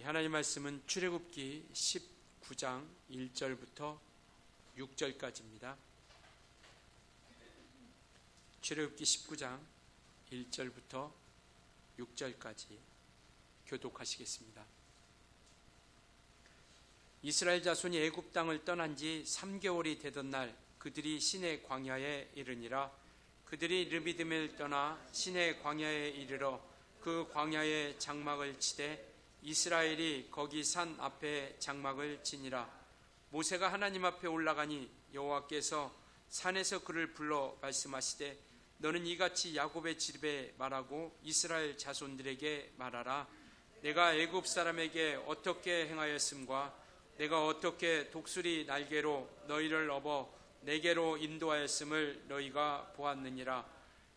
우리 하나님 말씀은 출애굽기 19장 1절부터 6절까지입니다. 출애굽기 19장 1절부터 6절까지 교독하시겠습니다. 이스라엘 자손이 애굽 땅을 떠난 지 3개월이 되던 날 그들이 시내 광야에 이르니라. 그들이 르비딤을 떠나 시내 광야에 이르러 그 광야에 장막을 치되 이스라엘이 거기 산 앞에 장막을 치니라. 모세가 하나님 앞에 올라가니 여호와께서 산에서 그를 불러 말씀하시되 너는 이같이 야곱의 집에 말하고 이스라엘 자손들에게 말하라. 내가 애굽 사람에게 어떻게 행하였음과 내가 어떻게 독수리 날개로 너희를 업어 내게로 인도하였음을 너희가 보았느니라.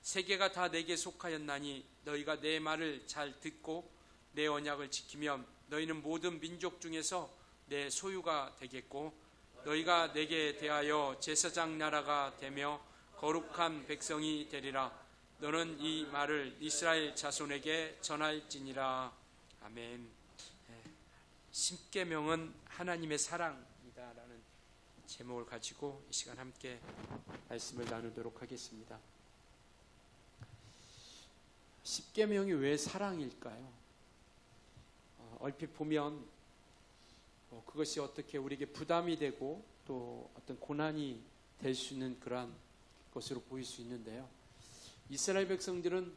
세계가 다 내게 속하였나니 너희가 내 말을 잘 듣고 내 언약을 지키면 너희는 모든 민족 중에서 내 소유가 되겠고 너희가 내게 대하여 제사장 나라가 되며 거룩한 백성이 되리라. 너는 이 말을 이스라엘 자손에게 전할지니라. 아멘. 십계명은 하나님의 사랑이다라는 제목을 가지고 이 시간 함께 말씀을 나누도록 하겠습니다. 십계명이 왜 사랑일까요? 얼핏 보면 그것이 어떻게 우리에게 부담이 되고 또 어떤 고난이 될 수 있는 그러한 것으로 보일 수 있는데요. 이스라엘 백성들은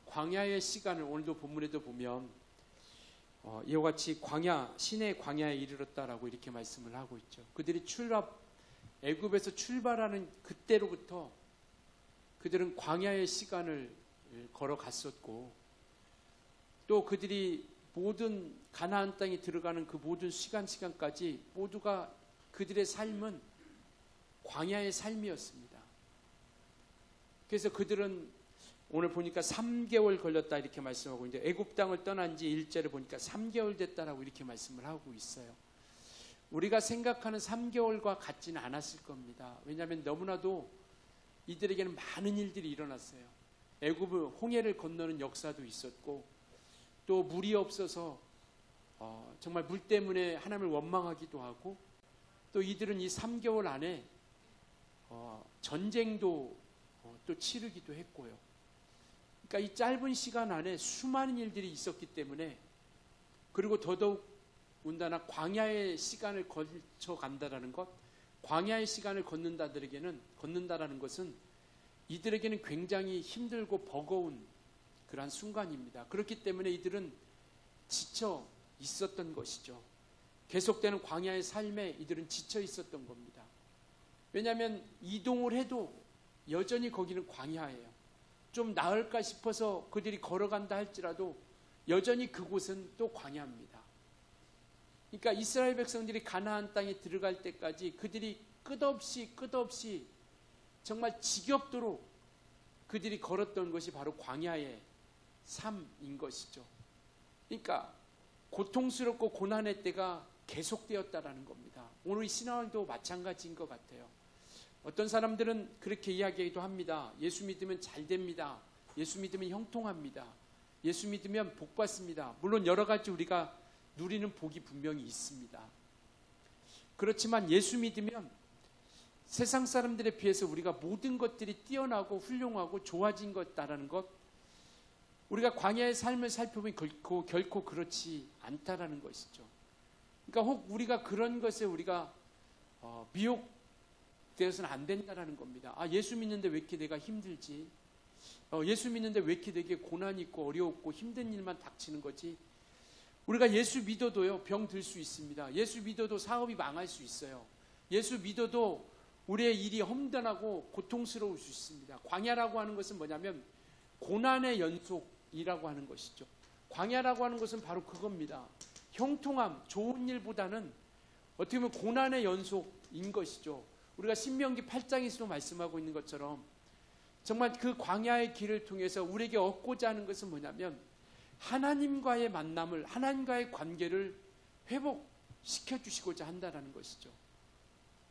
광야의 시간을 오늘도 본문에도 보면 이와 같이 시내 광야에 이르렀다라고 이렇게 말씀을 하고 있죠. 그들이 애굽에서 출발하는 그때로부터 그들은 광야의 시간을 걸어갔었고 또 그들이 모든 가나안 땅에 들어가는 그 모든 시간까지 모두가 그들의 삶은 광야의 삶이었습니다. 그래서 그들은 오늘 보니까 3개월 걸렸다 이렇게 말씀하고 있는데 애굽 땅을 떠난 지 1절에 보니까 3개월 됐다라고 이렇게 말씀을 하고 있어요. 우리가 생각하는 3개월과 같지는 않았을 겁니다. 왜냐하면 너무나도 이들에게는 많은 일들이 일어났어요. 애굽을 홍해를 건너는 역사도 있었고 또 물이 없어서 정말 물 때문에 하나님을 원망하기도 하고 또 이들은 이 3개월 안에 전쟁도 또 치르기도 했고요. 그러니까 이 짧은 시간 안에 수많은 일들이 있었기 때문에 그리고 더더욱 온다나 광야의 시간을 거쳐 간다라는 것, 광야의 시간을 걷는다라는 것은 이들에게는 굉장히 힘들고 버거운 그러한 순간입니다. 그렇기 때문에 이들은 지쳐 있었던 것이죠. 계속되는 광야의 삶에 이들은 지쳐 있었던 겁니다. 왜냐하면 이동을 해도 여전히 거기는 광야예요. 좀 나을까 싶어서 그들이 걸어간다 할지라도 여전히 그곳은 또 광야입니다. 그러니까 이스라엘 백성들이 가나안 땅에 들어갈 때까지 그들이 끝없이 정말 지겹도록 그들이 걸었던 것이 바로 광야의 삶인 것이죠. 그러니까 고통스럽고 고난의 때가 계속되었다라는 겁니다. 오늘 이 신앙도 마찬가지인 것 같아요. 어떤 사람들은 그렇게 이야기하기도 합니다. 예수 믿으면 잘 됩니다. 예수 믿으면 형통합니다. 예수 믿으면 복 받습니다. 물론 여러 가지 우리가 누리는 복이 분명히 있습니다. 그렇지만 예수 믿으면 세상 사람들에 비해서 우리가 모든 것들이 뛰어나고 훌륭하고 좋아진 것다라는 것, 우리가 광야의 삶을 살펴보면 결코 그렇지 않다라는 것이죠. 그러니까 혹 우리가 그런 것에 우리가 미혹되어서는 안 된다라는 겁니다. 예수 믿는데 왜 이렇게 내가 힘들지? 예수 믿는데 왜 이렇게 되게 고난이 있고 어려웠고 힘든 일만 닥치는 거지? 우리가 예수 믿어도요 병 들 수 있습니다. 예수 믿어도 사업이 망할 수 있어요. 예수 믿어도 우리의 일이 험난하고 고통스러울 수 있습니다. 광야라고 하는 것은 뭐냐면 고난의 연속이라고 하는 것이죠. 광야라고 하는 것은 바로 그겁니다. 형통함, 좋은 일보다는 어떻게 보면 고난의 연속인 것이죠. 우리가 신명기 8장에서도 말씀하고 있는 것처럼 정말 그 광야의 길을 통해서 우리에게 얻고자 하는 것은 뭐냐면 하나님과의 만남을, 하나님과의 관계를 회복시켜 주시고자 한다는 것이죠.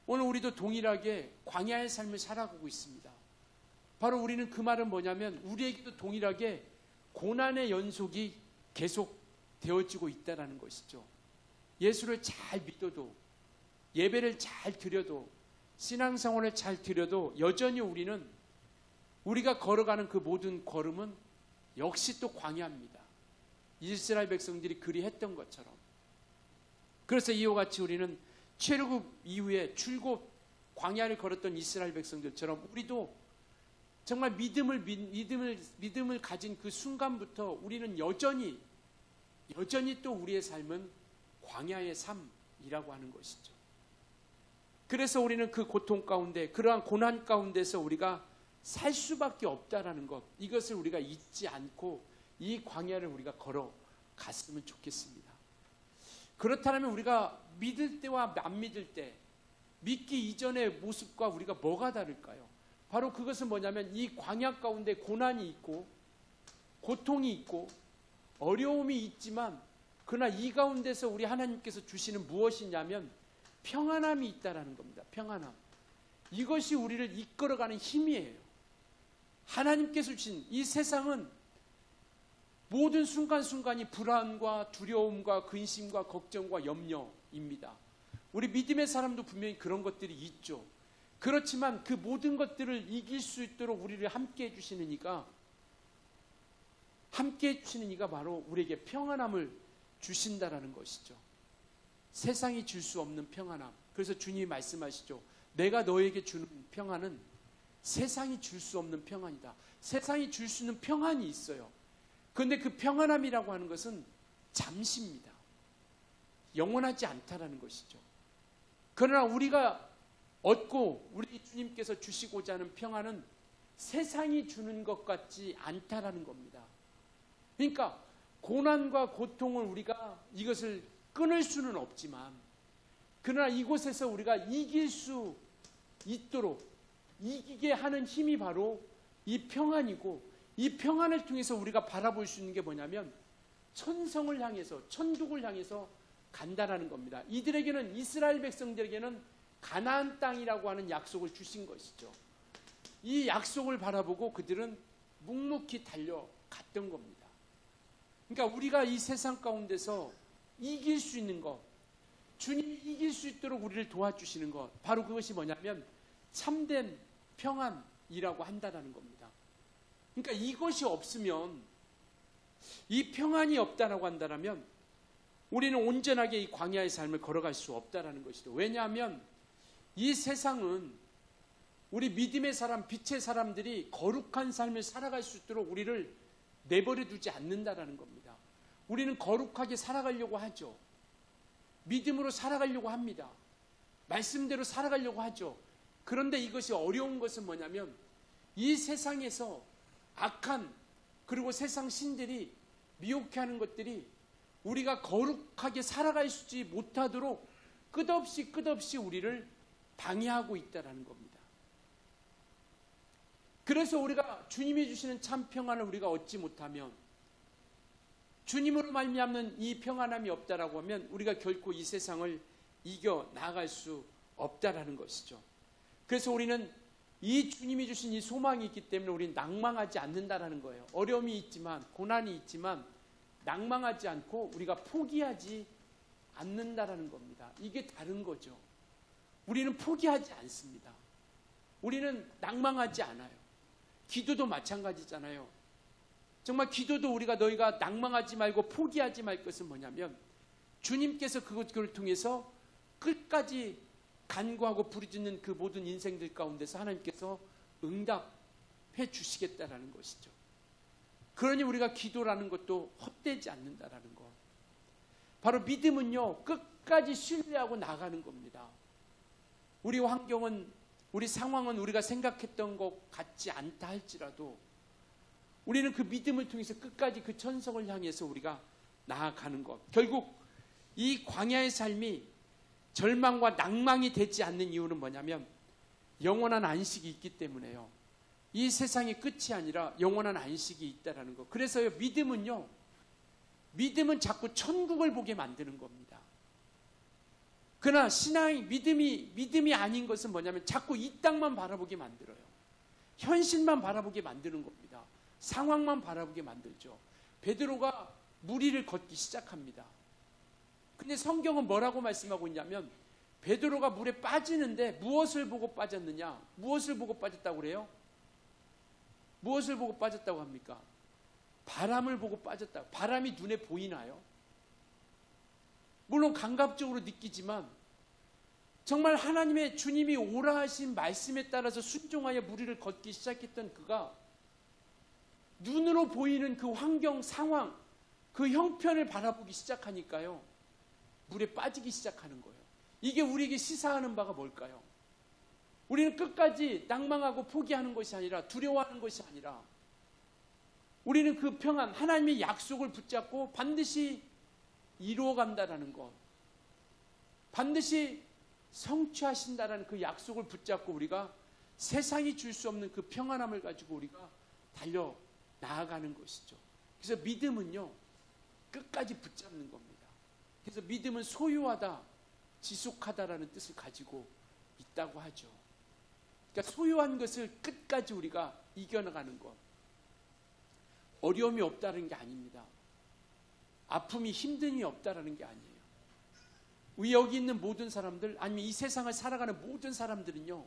오늘 우리도 동일하게 광야의 삶을 살아가고 있습니다. 바로 우리는 그 말은 뭐냐면 우리에게도 동일하게 고난의 연속이 계속 되어지고 있다는 것이죠. 예수를 잘 믿어도, 예배를 잘 드려도, 신앙생활을 잘 드려도 여전히 우리가 걸어가는 그 모든 걸음은 역시 또 광야입니다. 이스라엘 백성들이 그리했던 것처럼. 그래서 이와 같이 우리는 출애굽 이후에 출국 광야를 걸었던 이스라엘 백성들처럼 우리도 정말 믿음을 가진 그 순간부터 우리는 여전히 또 우리의 삶은 광야의 삶이라고 하는 것이죠. 그래서 우리는 그 고통 가운데, 그러한 고난 가운데서 우리가 살 수밖에 없다라는 것, 이것을 우리가 잊지 않고 이 광야를 우리가 걸어갔으면 좋겠습니다. 그렇다면 우리가 믿을 때와 안 믿을 때, 믿기 이전의 모습과 우리가 뭐가 다를까요? 바로 그것은 뭐냐면 이 광야 가운데 고난이 있고 고통이 있고 어려움이 있지만, 그러나 이 가운데서 우리 하나님께서 주시는 무엇이냐면 평안함이 있다라는 겁니다. 평안함. 이것이 우리를 이끌어가는 힘이에요. 하나님께서 주신 이 세상은 모든 순간순간이 불안과 두려움과 근심과 걱정과 염려입니다. 우리 믿음의 사람도 분명히 그런 것들이 있죠. 그렇지만 그 모든 것들을 이길 수 있도록 우리를 함께 해주시는 이가 바로 우리에게 평안함을 주신다라는 것이죠. 세상이 줄 수 없는 평안함. 그래서 주님이 말씀하시죠. 내가 너에게 주는 평안은 세상이 줄 수 없는 평안이다. 세상이 줄 수 있는 평안이 있어요. 그런데 그 평안함이라고 하는 것은 잠시입니다. 영원하지 않다라는 것이죠. 그러나 우리가 얻고 우리 주님께서 주시고자 하는 평안은 세상이 주는 것 같지 않다라는 겁니다. 그러니까 고난과 고통을 우리가 이것을 끊을 수는 없지만, 그러나 이곳에서 우리가 이길 수 있도록 이기게 하는 힘이 바로 이 평안이고, 이 평안을 통해서 우리가 바라볼 수 있는 게 뭐냐면 천성을 향해서, 천국을 향해서 간다라는 겁니다. 이들에게는, 이스라엘 백성들에게는 가나안 땅이라고 하는 약속을 주신 것이죠. 이 약속을 바라보고 그들은 묵묵히 달려갔던 겁니다. 그러니까 우리가 이 세상 가운데서 이길 수 있는 것, 주님이 이길 수 있도록 우리를 도와주시는 것, 바로 그것이 뭐냐면 참된 평안이라고 한다는 겁니다. 그러니까 이것이 없으면, 이 평안이 없다라고 한다면 우리는 온전하게 이 광야의 삶을 걸어갈 수 없다라는 것이죠. 왜냐하면 이 세상은 우리 믿음의 사람, 빛의 사람들이 거룩한 삶을 살아갈 수 있도록 우리를 내버려 두지 않는다라는 겁니다. 우리는 거룩하게 살아가려고 하죠. 믿음으로 살아가려고 합니다. 말씀대로 살아가려고 하죠. 그런데 이것이 어려운 것은 뭐냐면 이 세상에서 악한, 그리고 세상 신들이 미혹해하는 것들이 우리가 거룩하게 살아갈 수 못하도록 끝없이 우리를 방해하고 있다는 겁니다. 그래서 우리가 주님이 주시는 참 평안을 우리가 얻지 못하면, 주님으로 말미암는 이 평안함이 없다라고 하면 우리가 결코 이 세상을 이겨 나아갈 수 없다라는 것이죠. 그래서 우리는 이 주님이 주신 이 소망이 있기 때문에 우리는 낭망하지 않는다라는 거예요. 어려움이 있지만, 고난이 있지만 낭망하지 않고 우리가 포기하지 않는다라는 겁니다. 이게 다른 거죠. 우리는 포기하지 않습니다. 우리는 낭망하지 않아요. 기도도 마찬가지잖아요. 정말 기도도 너희가 낭망하지 말고 포기하지 말 것은 뭐냐면 주님께서 그걸 통해서 끝까지 간구하고 부르짖는 그 모든 인생들 가운데서 하나님께서 응답해 주시겠다라는 것이죠. 그러니 우리가 기도라는 것도 헛되지 않는다라는 것. 바로 믿음은요, 끝까지 신뢰하고 나가는 겁니다. 우리 환경은, 우리 상황은 우리가 생각했던 것 같지 않다 할지라도 우리는 그 믿음을 통해서 끝까지 그 천성을 향해서 우리가 나아가는 것. 결국 이 광야의 삶이 절망과 낭망이 되지 않는 이유는 뭐냐면 영원한 안식이 있기 때문에요. 이 세상의 끝이 아니라 영원한 안식이 있다라는 것. 그래서요, 믿음은 자꾸 천국을 보게 만드는 겁니다. 그러나 믿음이 아닌 것은 뭐냐면 자꾸 이 땅만 바라보게 만들어요. 현실만 바라보게 만드는 겁니다. 상황만 바라보게 만들죠. 베드로가 무리를 걷기 시작합니다. 근데 성경은 뭐라고 말씀하고 있냐면 베드로가 물에 빠지는데 무엇을 보고 빠졌느냐? 무엇을 보고 빠졌다고 그래요? 무엇을 보고 빠졌다고 합니까? 바람을 보고 빠졌다. 바람이 눈에 보이나요? 물론 감각적으로 느끼지만 정말 하나님의 주님이 오라 하신 말씀에 따라서 순종하여 무리를 걷기 시작했던 그가 눈으로 보이는 그 환경, 상황, 그 형편을 바라보기 시작하니까요. 물에 빠지기 시작하는 거예요. 이게 우리에게 시사하는 바가 뭘까요? 우리는 끝까지 낭망하고 포기하는 것이 아니라 두려워하는 것이 아니라 우리는 그 평안, 하나님의 약속을 붙잡고 반드시 이루어간다라는 것, 반드시 성취하신다라는 그 약속을 붙잡고 우리가 세상이 줄 수 없는 그 평안함을 가지고 우리가 달려 나아가는 것이죠. 그래서 믿음은요, 끝까지 붙잡는 겁니다. 그래서 믿음은 소유하다, 지속하다라는 뜻을 가지고 있다고 하죠. 그러니까 소유한 것을 끝까지 우리가 이겨나가는 것. 어려움이 없다는 게 아닙니다. 아픔이 힘듦이 없다라는 게 아니에요. 우리 여기 있는 모든 사람들, 아니면 이 세상을 살아가는 모든 사람들은요,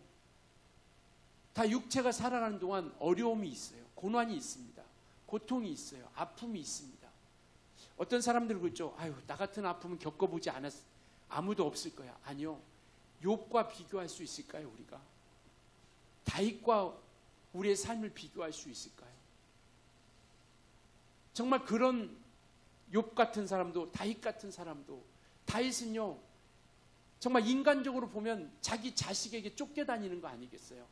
다 육체가 살아가는 동안 어려움이 있어요. 고난이 있습니다. 고통이 있어요. 아픔이 있습니다. 어떤 사람들은 그렇죠. 아유, 나 같은 아픔은 겪어보지 않았어. 아무도 없을 거야. 아니요. 욥과 비교할 수 있을까요, 우리가? 다윗과 우리의 삶을 비교할 수 있을까요? 정말 그런 욥 같은 사람도, 다윗 같은 사람도, 다윗은요, 정말 인간적으로 보면 자기 자식에게 쫓겨다니는 거 아니겠어요?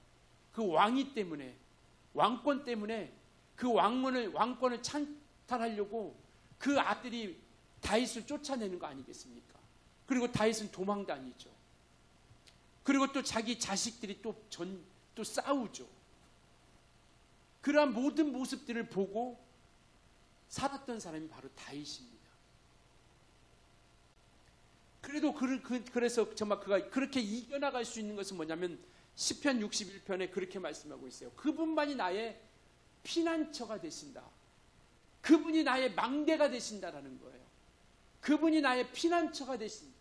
그 왕위 때문에, 왕권 때문에 그 왕권을 찬탈하려고 그 아들이 다윗을 쫓아내는 거 아니겠습니까? 그리고 다윗은 도망다니죠. 그리고 또 자기 자식들이 또 싸우죠. 그러한 모든 모습들을 보고 살았던 사람이 바로 다윗입니다. 그래서 정말 그가 그렇게 이겨나갈 수 있는 것은 뭐냐면 시편 61편에 그렇게 말씀하고 있어요. 그분만이 나의 피난처가 되신다. 그분이 나의 망대가 되신다라는 거예요. 그분이 나의 피난처가 되신,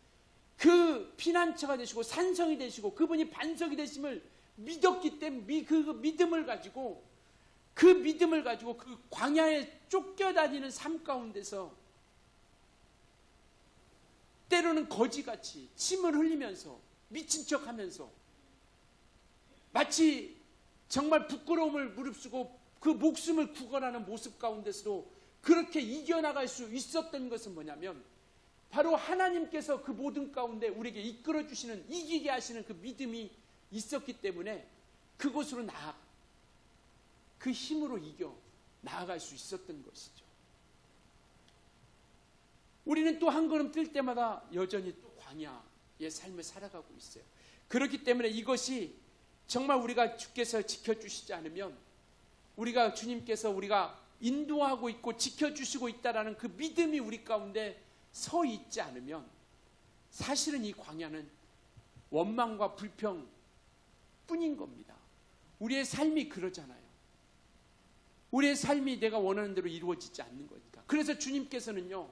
그 피난처가 되시고 산성이 되시고 그분이 반석이 되심을 믿었기 때문에 그 믿음을 가지고 그 광야에 쫓겨다니는 삶 가운데서 때로는 거지같이 침을 흘리면서 미친 척하면서 마치 정말 부끄러움을 무릅쓰고 그 목숨을 구걸하는 모습 가운데서도 그렇게 이겨나갈 수 있었던 것은 뭐냐면 바로 하나님께서 그 모든 가운데 우리에게 이끌어 주시는, 이기게 하시는 그 믿음이 있었기 때문에 그곳으로 그 힘으로 이겨 나아갈 수 있었던 것이죠. 우리는 또 한 걸음 뛸 때마다 여전히 또 광야의 삶을 살아가고 있어요. 그렇기 때문에 이것이 정말 우리가 주께서 지켜주시지 않으면, 우리가 주님께서 우리가 인도하고 있고 지켜주시고 있다라는 그 믿음이 우리 가운데 서 있지 않으면 사실은 이 광야는 원망과 불평 뿐인 겁니다. 우리의 삶이 그러잖아요. 우리의 삶이 내가 원하는 대로 이루어지지 않는 거니까. 그래서 주님께서는요,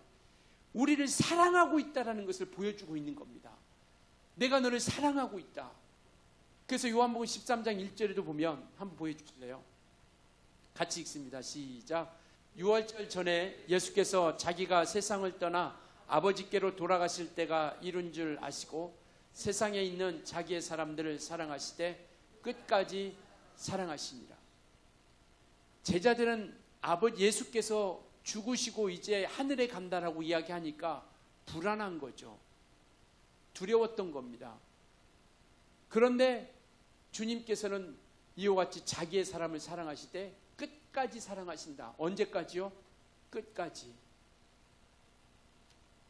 우리를 사랑하고 있다는 것을 보여주고 있는 겁니다. 내가 너를 사랑하고 있다. 그래서 요한복음 13장 1절에도 보면 한번 보여주실래요? 같이 읽습니다. 시작. 유월절 전에 예수께서 자기가 세상을 떠나 아버지께로 돌아가실 때가 이른 줄 아시고 세상에 있는 자기의 사람들을 사랑하시되 끝까지 사랑하시니라. 제자들은 예수께서 죽으시고 이제 하늘에 간다라고 이야기하니까 불안한 거죠. 두려웠던 겁니다. 그런데 주님께서는 이와 같이 자기의 사람을 사랑하시되 끝까지 사랑하신다. 언제까지요? 끝까지.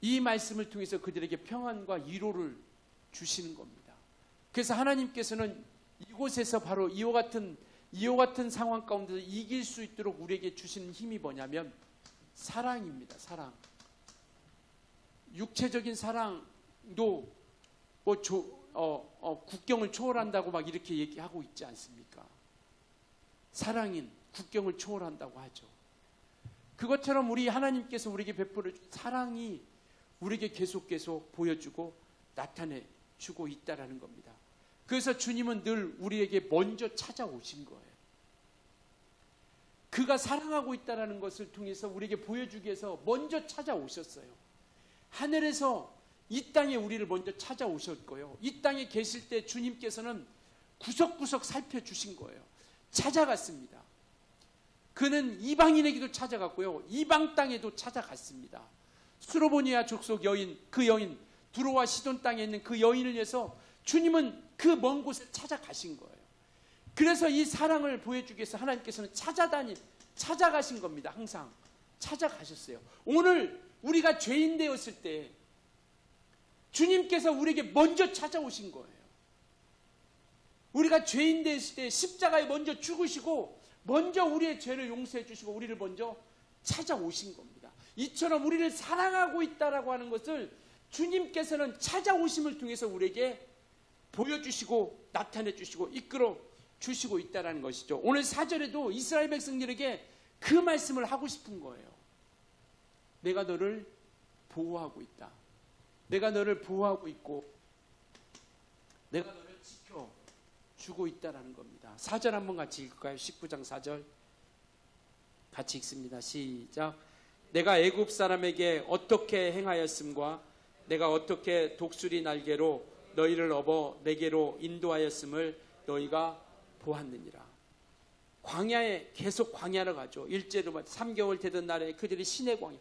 이 말씀을 통해서 그들에게 평안과 위로를 주시는 겁니다. 그래서 하나님께서는 이곳에서 바로 이와 같은 상황 가운데서 이길 수 있도록 우리에게 주시는 힘이 뭐냐면 사랑입니다. 사랑. 육체적인 사랑도 국경을 초월한다고 막 이렇게 얘기하고 있지 않습니까? 사랑인 국경을 초월한다고 하죠. 그것처럼 우리 하나님께서 우리에게 베풀어 준 사랑이 우리에게 계속 보여주고 나타내 주고 있다라는 겁니다. 그래서 주님은 늘 우리에게 먼저 찾아오신 거예요. 그가 사랑하고 있다라는 것을 통해서 우리에게 보여주기 위해서 먼저 찾아오셨어요. 하늘에서 이 땅에 우리를 먼저 찾아오셨고요. 이 땅에 계실 때 주님께서는 구석구석 살펴주신 거예요. 찾아갔습니다. 그는 이방인에게도 찾아갔고요. 이방 땅에도 찾아갔습니다. 수로보니아 족속 여인, 그 여인, 두로와 시돈 땅에 있는 그 여인을 위해서 주님은 그 먼 곳에 찾아가신 거예요. 그래서 이 사랑을 보여주기 위해서 하나님께서는 찾아가신 겁니다. 항상 찾아가셨어요. 오늘 우리가 죄인 되었을 때 주님께서 우리에게 먼저 찾아오신 거예요. 우리가 죄인 되었을 때 십자가에 먼저 죽으시고 먼저 우리의 죄를 용서해 주시고 우리를 먼저 찾아오신 겁니다. 이처럼 우리를 사랑하고 있다라고 하는 것을 주님께서는 찾아오심을 통해서 우리에게 보여주시고 나타내 주시고 이끌어 주시고 있다는 것이죠. 오늘 4절에도 이스라엘 백성들에게 그 말씀을 하고 싶은 거예요. 내가 너를 보호하고 있다. 내가 너를 보호하고 있고 내가 너를 지켜주고 있다는 겁니다. 4절 한번 같이 읽을까요? 19장 4절 같이 읽습니다. 시작. 내가 애굽 사람에게 어떻게 행하였음과 내가 어떻게 독수리 날개로 너희를 업어 내게로 인도하였음을 너희가 보았느니라. 광야에 계속 광야로 가죠. 일제로 3개월 되던 날에 그들이 시내 광야,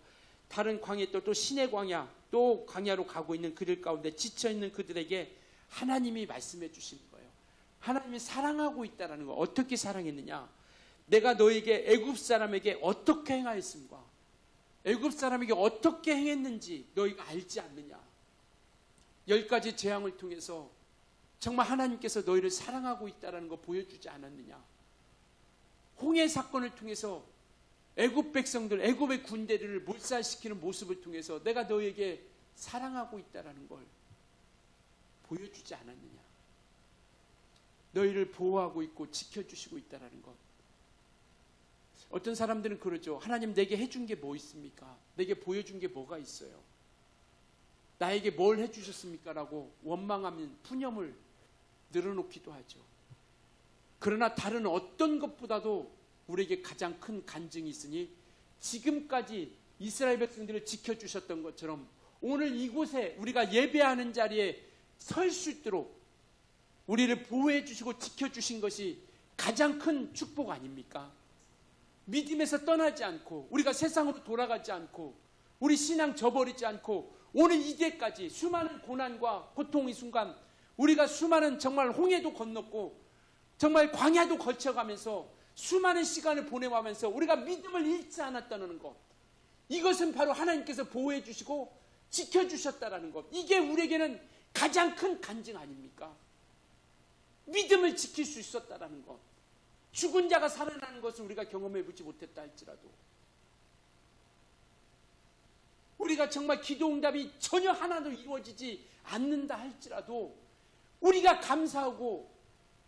다른 광야 또 시내 광야, 또 광야로 가고 있는 그들 가운데 지쳐있는 그들에게 하나님이 말씀해 주시는 거예요. 하나님이 사랑하고 있다는 거. 어떻게 사랑했느냐? 내가 너에게 애굽 사람에게 어떻게 행하였음과 애굽 사람에게 어떻게 행했는지 너희가 알지 않느냐? 10가지 재앙을 통해서 정말 하나님께서 너희를 사랑하고 있다는 거 보여주지 않았느냐? 홍해 사건을 통해서 애굽 백성들, 애굽의 군대를 몰살시키는 모습을 통해서 내가 너에게 사랑하고 있다는 걸 보여주지 않았느냐? 너희를 보호하고 있고 지켜주시고 있다는 것. 어떤 사람들은 그러죠. 하나님 내게 해준 게 뭐 있습니까? 내게 보여준 게 뭐가 있어요? 나에게 뭘 해주셨습니까? 라고 원망하면 푸념을 늘어놓기도 하죠. 그러나 다른 어떤 것보다도 우리에게 가장 큰 간증이 있으니 지금까지 이스라엘 백성들을 지켜주셨던 것처럼 오늘 이곳에 우리가 예배하는 자리에 설 수 있도록 우리를 보호해 주시고 지켜주신 것이 가장 큰 축복 아닙니까? 믿음에서 떠나지 않고 우리가 세상으로 돌아가지 않고 우리 신앙 저버리지 않고 오늘 이때까지 수많은 고난과 고통의 순간 우리가 수많은 정말 홍해도 건넜고 정말 광야도 거쳐가면서 수많은 시간을 보내가면서 우리가 믿음을 잃지 않았다는 것, 이것은 바로 하나님께서 보호해 주시고 지켜주셨다는 것, 이게 우리에게는 가장 큰 간증 아닙니까? 믿음을 지킬 수 있었다는 것, 죽은 자가 살아나는 것을 우리가 경험해 보지 못했다 할지라도 우리가 정말 기도 응답이 전혀 하나도 이루어지지 않는다 할지라도 우리가 감사하고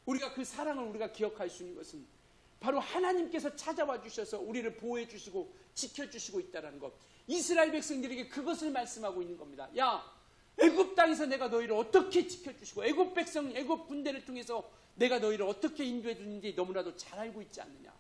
우리가 그 사랑을 우리가 기억할 수 있는 것은 바로 하나님께서 찾아와 주셔서 우리를 보호해 주시고 지켜주시고 있다는 것. 이스라엘 백성들에게 그것을 말씀하고 있는 겁니다. 야, 애굽 땅에서 내가 너희를 어떻게 지켜주시고 애굽 백성, 애굽 군대를 통해서 내가 너희를 어떻게 인도해 주는지 너무나도 잘 알고 있지 않느냐.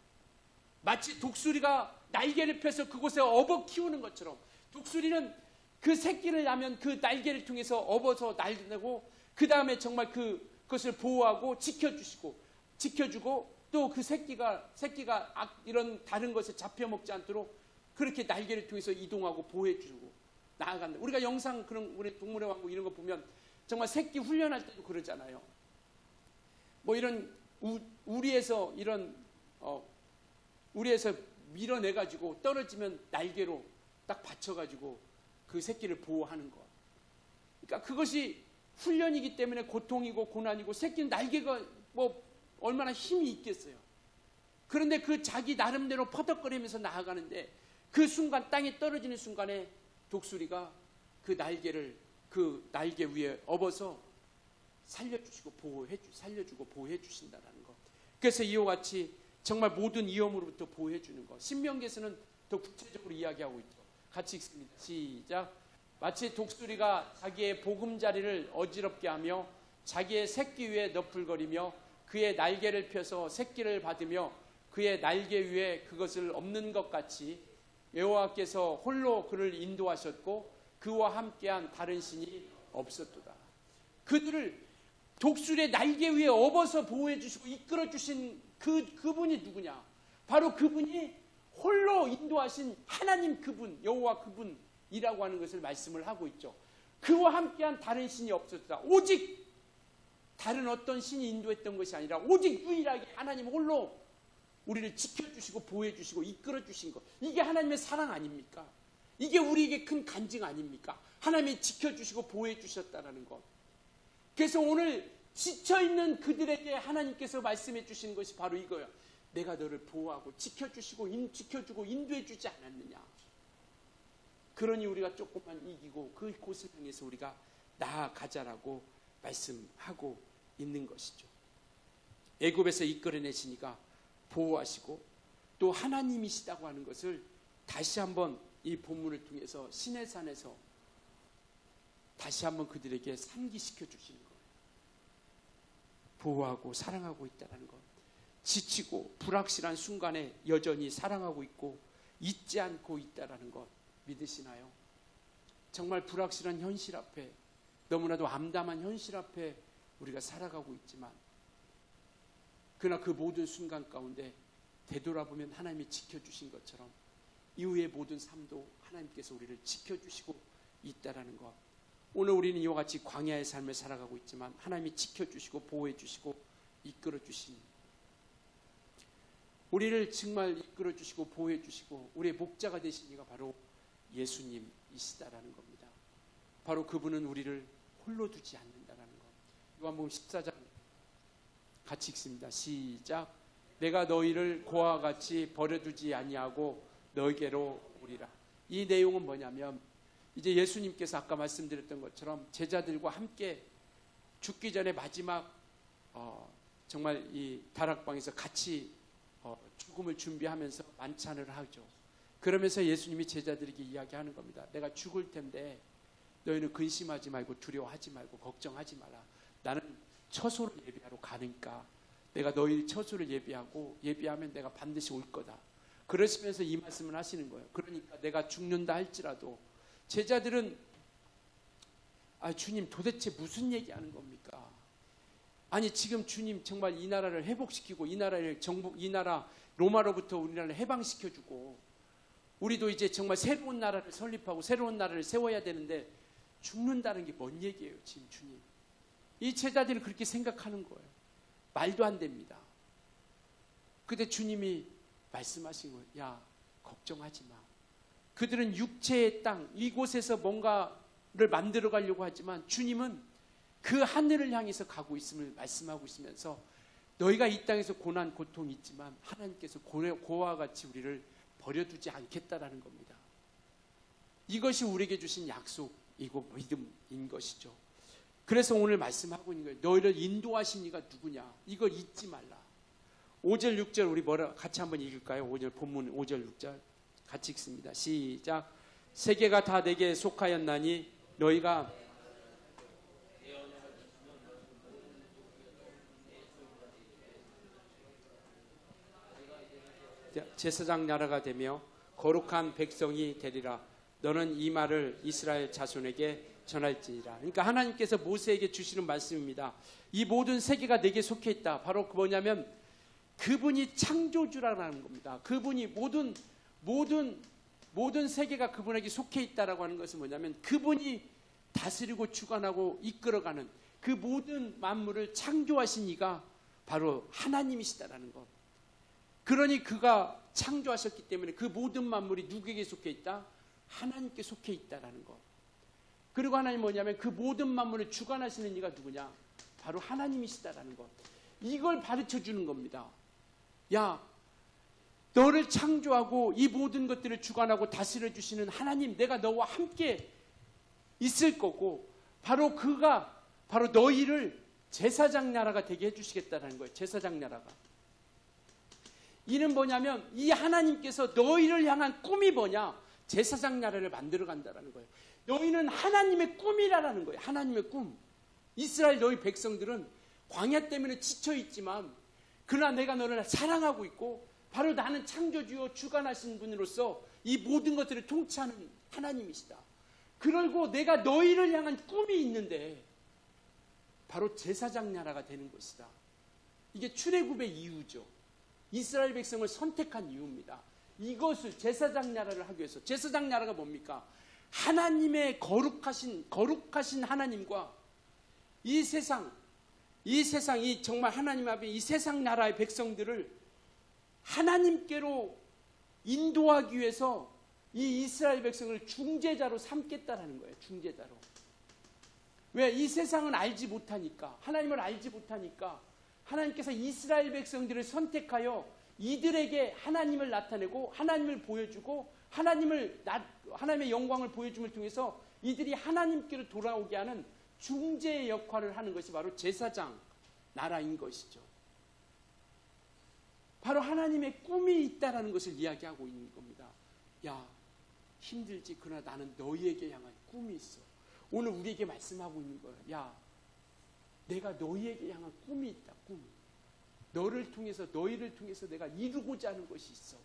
마치 독수리가 날개를 펴서 그곳에 업어 키우는 것처럼 독수리는 그 새끼를 낳으면 그 날개를 통해서 업어서 날리고 그 다음에 정말 그것을 보호하고 지켜주고 또 그 새끼가 이런 다른 것에 잡혀먹지 않도록 그렇게 날개를 통해서 이동하고 보호해주고 나아간다. 우리가 영상 그런 우리 동물의 왕국 이런 거 보면 정말 새끼 훈련할 때도 그러잖아요. 뭐 이런 우리에서 우리에서 밀어내가지고 떨어지면 날개로 딱 받쳐가지고 그 새끼를 보호하는 것. 그러니까 그것이 훈련이기 때문에 고통이고 고난이고 새끼는 날개가 뭐 얼마나 힘이 있겠어요. 그런데 그 자기 나름대로 퍼덕거리면서 나아가는데 그 순간 땅에 떨어지는 순간에 독수리가 그 날개 위에 업어서 살려주고 보호해 주신다는 것. 그래서 이와 같이 정말 모든 위험으로부터 보호해 주는 것. 신명기에서는 더 구체적으로 이야기하고 있죠. 같이 읽습니다. 시작. 마치 독수리가 자기의 보금자리를 어지럽게 하며 자기의 새끼 위에 너풀거리며 그의 날개를 펴서 새끼를 받으며 그의 날개 위에 그것을 엎는 것 같이 여호와께서 홀로 그를 인도하셨고 그와 함께한 다른 신이 없었도다. 그들을 독수리의 날개 위에 업어서 보호해 주시고 이끌어 주신 그분이 누구냐? 바로 그분이 홀로 인도하신 하나님 그분, 여호와 그분이라고 하는 것을 말씀을 하고 있죠. 그와 함께한 다른 신이 없었다. 오직 다른 어떤 신이 인도했던 것이 아니라 오직 유일하게 하나님 홀로 우리를 지켜주시고 보호해주시고 이끌어주신 것. 이게 하나님의 사랑 아닙니까? 이게 우리에게 큰 간증 아닙니까? 하나님이 지켜주시고 보호해주셨다는 것. 그래서 오늘 지쳐있는 그들에게 하나님께서 말씀해 주시는 것이 바로 이거예요. 내가 너를 보호하고 지켜주고 인도해주지 않았느냐. 그러니 우리가 조금만 이기고 그 곳을 향해서 우리가 나아가자라고 말씀하고 있는 것이죠. 애굽에서 이끌어내시니까 보호하시고 또 하나님이시다고 하는 것을 다시 한번 이 본문을 통해서 시내산에서 다시 한번 그들에게 상기시켜 주시는 거예요. 보호하고 사랑하고 있다는 것. 지치고 불확실한 순간에 여전히 사랑하고 있고 잊지 않고 있다는 것 믿으시나요? 정말 불확실한 현실 앞에 너무나도 암담한 현실 앞에 우리가 살아가고 있지만 그러나 그 모든 순간 가운데 되돌아보면 하나님이 지켜주신 것처럼 이후의 모든 삶도 하나님께서 우리를 지켜주시고 있다는 것. 오늘 우리는 이와 같이 광야의 삶을 살아가고 있지만 하나님이 지켜주시고 보호해주시고 이끌어주신 우리를 정말 이끌어주시고 보호해주시고 우리의 목자가 되신 이가 바로 예수님이시다라는 겁니다. 바로 그분은 우리를 홀로 두지 않는다라는 것. 요한복음 14장 같이 읽습니다. 시작. 내가 너희를 고아와 같이 버려두지 아니하고 너희에게로 오리라. 이 내용은 뭐냐면 이제 예수님께서 아까 말씀드렸던 것처럼 제자들과 함께 죽기 전에 마지막 정말 이 다락방에서 같이 죽음을 준비하면서 만찬을 하죠. 그러면서 예수님이 제자들에게 이야기하는 겁니다. 내가 죽을 텐데 너희는 근심하지 말고 두려워하지 말고 걱정하지 마라. 나는 처소를 예비하러 가니까 내가 너희 처소를 예비하면 내가 반드시 올 거다. 그러시면서 이 말씀을 하시는 거예요. 그러니까 내가 죽는다 할지라도 제자들은 주님 도대체 무슨 얘기하는 겁니까? 아니 지금 주님 정말 이 나라를 회복시키고 이 나라 로마로부터 우리나라를 해방시켜주고 우리도 이제 정말 새로운 나라를 설립하고 새로운 나라를 세워야 되는데 죽는다는 게 뭔 얘기예요 지금 주님? 이 제자들은 그렇게 생각하는 거예요. 말도 안 됩니다. 그때 주님이 말씀하신 거예요. 야 걱정하지 마. 그들은 육체의 땅 이곳에서 뭔가를 만들어 가려고 하지만 주님은 그 하늘을 향해서 가고 있음을 말씀하고 있으면서 너희가 이 땅에서 고난 고통이 있지만 하나님께서 고아와 같이 우리를 버려두지 않겠다라는 겁니다. 이것이 우리에게 주신 약속이고 믿음인 것이죠. 그래서 오늘 말씀하고 있는 거예요. 너희를 인도하신 이가 누구냐? 이걸 잊지 말라. 5절 6절 우리 같이 한번 읽을까요? 5절 본문 5절 6절 같이 읽습니다. 시작. 세계가 다 내게 속하였나니 너희가 제사장 나라가 되며 거룩한 백성이 되리라. 너는 이 말을 이스라엘 자손에게 전할지니라. 그러니까 하나님께서 모세에게 주시는 말씀입니다. 이 모든 세계가 내게 속해 있다. 바로 뭐냐면 그분이 창조주라는 겁니다. 그분이 모든 세계가 그분에게 속해 있다라고 하는 것은 뭐냐면 그분이 다스리고 주관하고 이끌어가는 그 모든 만물을 창조하신 이가 바로 하나님이시다라는 것. 그러니 그가 창조하셨기 때문에 그 모든 만물이 누구에게 속해 있다? 하나님께 속해 있다라는 것. 그리고 하나님 뭐냐면 그 모든 만물을 주관하시는 이가 누구냐? 바로 하나님이시다라는 것. 이걸 가르쳐 주는 겁니다. 야, 너를 창조하고 이 모든 것들을 주관하고 다스려 주시는 하나님, 내가 너와 함께 있을 거고 바로 그가 바로 너희를 제사장 나라가 되게 해주시겠다는 거예요. 제사장 나라가. 이는 뭐냐면 이 하나님께서 너희를 향한 꿈이 뭐냐? 제사장 나라를 만들어 간다라는 거예요. 너희는 하나님의 꿈이라는 거예요. 하나님의 꿈. 이스라엘 너희 백성들은 광야 때문에 지쳐 있지만 그러나 내가 너를 사랑하고 있고 바로 나는 창조주요 주관하신 분으로서 이 모든 것들을 통치하는 하나님이시다. 그리고 내가 너희를 향한 꿈이 있는데 바로 제사장 나라가 되는 것이다. 이게 출애굽의 이유죠. 이스라엘 백성을 선택한 이유입니다. 이것을 제사장 나라를 하기 위해서. 제사장 나라가 뭡니까? 하나님의 거룩하신 하나님과 이 세상, 이 정말 하나님 앞에 이 세상 나라의 백성들을 하나님께로 인도하기 위해서 이 이스라엘 백성을 중재자로 삼겠다라는 거예요. 중재자로. 왜? 이 세상은 알지 못하니까, 하나님을 알지 못하니까 하나님께서 이스라엘 백성들을 선택하여 이들에게 하나님을 나타내고 하나님을 보여주고 하나님의 영광을 보여줌을 통해서 이들이 하나님께로 돌아오게 하는 중재의 역할을 하는 것이 바로 제사장 나라인 것이죠. 바로 하나님의 꿈이 있다라는 것을 이야기하고 있는 겁니다. 야, 힘들지. 그러나 나는 너희에게 향한 꿈이 있어. 오늘 우리에게 말씀하고 있는 거예요. 야, 내가 너희에게 향한 꿈이 있다. 꿈. 너희를 통해서 내가 이루고자 하는 것이 있어.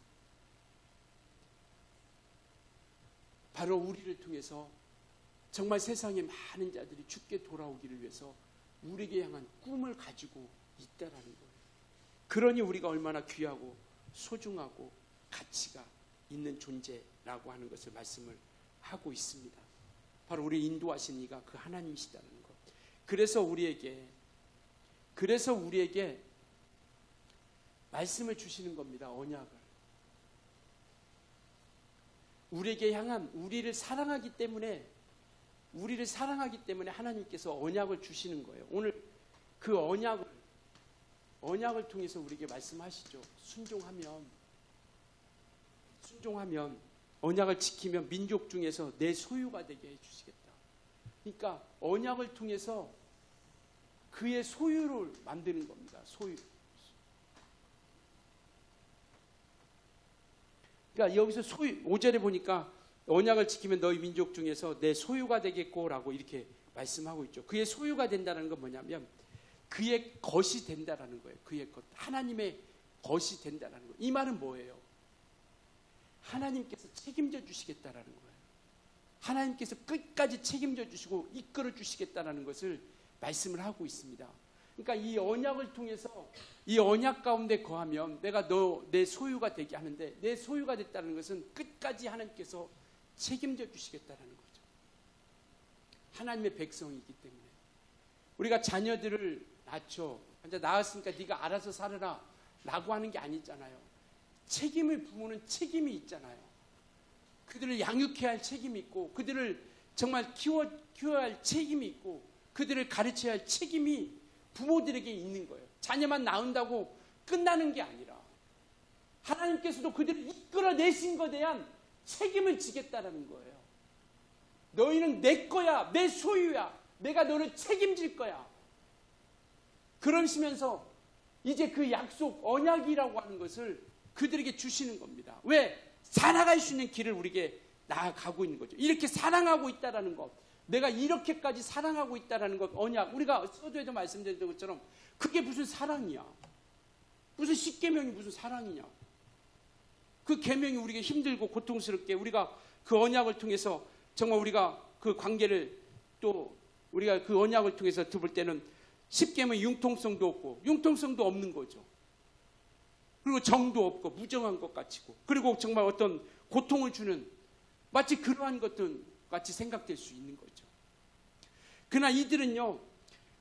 바로 우리를 통해서 정말 세상에 많은 자들이 주께 돌아오기를 위해서 우리에게 향한 꿈을 가지고 있다라는 거예요. 그러니 우리가 얼마나 귀하고 소중하고 가치가 있는 존재라고 하는 것을 말씀을 하고 있습니다. 바로 우리 인도하신 이가 그 하나님이시다는 것. 그래서 우리에게 말씀을 주시는 겁니다. 언약을. 우리에게 향한 우리를 사랑하기 때문에 하나님께서 언약을 주시는 거예요. 오늘 그 언약을 통해서 우리에게 말씀하시죠. 순종하면 언약을 지키면 민족 중에서 내 소유가 되게 해주시겠다. 그러니까 언약을 통해서 그의 소유를 만드는 겁니다. 소유. 그러니까 여기서 5절에 보니까 언약을 지키면 너희 민족 중에서 내 소유가 되겠고라고 이렇게 말씀하고 있죠. 그의 소유가 된다는 건 뭐냐면 그의 것이 된다라는 거예요. 그의 것. 하나님의 것이 된다라는 거예요. 이 말은 뭐예요? 하나님께서 책임져 주시겠다라는 거예요. 하나님께서 끝까지 책임져 주시고 이끌어 주시겠다라는 것을 말씀을 하고 있습니다. 그러니까 이 언약을 통해서 이 언약 가운데 거하면 내가 내 소유가 되게 하는데 내 소유가 됐다는 것은 끝까지 하나님께서 책임져 주시겠다는 거죠. 하나님의 백성이기 때문에 우리가 자녀들을 낳죠. 이제 낳았으니까 네가 알아서 살아라 라고 하는 게 아니잖아요. 부모는 책임이 있잖아요. 그들을 양육해야 할 책임이 있고 그들을 정말 키워야 할 책임이 있고 그들을 가르쳐야 할 책임이 부모들에게 있는 거예요. 자녀만 낳는다고 끝나는 게 아니라 하나님께서도 그들을 이끌어내신 것에 대한 책임을 지겠다는 거예요. 너희는 내 거야. 내 소유야. 내가 너를 책임질 거야. 그러시면서 이제 그 약속, 언약이라고 하는 것을 그들에게 주시는 겁니다. 왜? 살아갈 수 있는 길을 우리에게 나아가고 있는 거죠. 이렇게 사랑하고 있다라는 것. 내가 이렇게까지 사랑하고 있다라는 것, 언약. 우리가 서두에도 말씀드린 것처럼 그게 무슨 사랑이야. 무슨 십계명이 무슨 사랑이냐. 그 계명이 우리에게 힘들고 고통스럽게 우리가 그 언약을 통해서 정말 우리가 그 관계를 또 우리가 그 언약을 통해서 볼 때는 십계명이 융통성도 없고 융통성도 없는 거죠. 그리고 정도 없고 무정한 것 같이고 그리고 정말 어떤 고통을 주는 마치 그러한 것들 같이 생각될 수 있는 거죠. 그러나 이들은요,